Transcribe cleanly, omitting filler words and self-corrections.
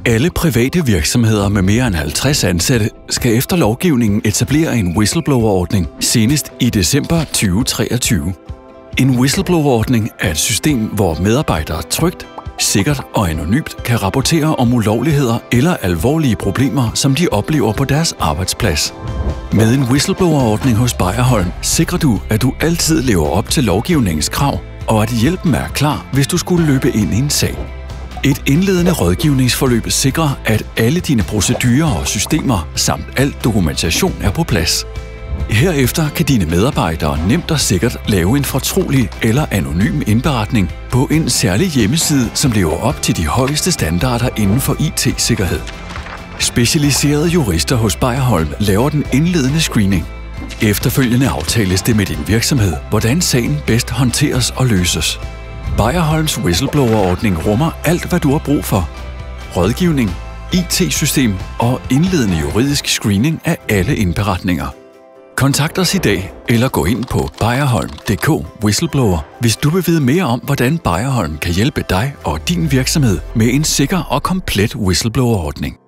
Alle private virksomheder med mere end 50 ansatte skal efter lovgivningen etablere en whistleblower-ordning senest i december 2023. En whistleblower-ordning er et system, hvor medarbejdere trygt, sikkert og anonymt kan rapportere om ulovligheder eller alvorlige problemer, som de oplever på deres arbejdsplads. Med en whistleblower-ordning hos Beyer Holm sikrer du, at du altid lever op til lovgivningens krav, og at hjælpen er klar, hvis du skulle løbe ind i en sag. Et indledende rådgivningsforløb sikrer, at alle dine procedurer og systemer samt al dokumentation er på plads. Herefter kan dine medarbejdere nemt og sikkert lave en fortrolig eller anonym indberetning på en særlig hjemmeside, som lever op til de højeste standarder inden for IT-sikkerhed. Specialiserede jurister hos Beyer Holm laver den indledende screening. Efterfølgende aftales det med din virksomhed, hvordan sagen bedst håndteres og løses. Beyer Holms whistleblower-ordning rummer alt, hvad du har brug for. Rådgivning, IT-system og indledende juridisk screening af alle indberetninger. Kontakt os i dag, eller gå ind på beyerholm.dk/whistleblower, hvis du vil vide mere om, hvordan Beyer Holm kan hjælpe dig og din virksomhed med en sikker og komplet whistleblower-ordning.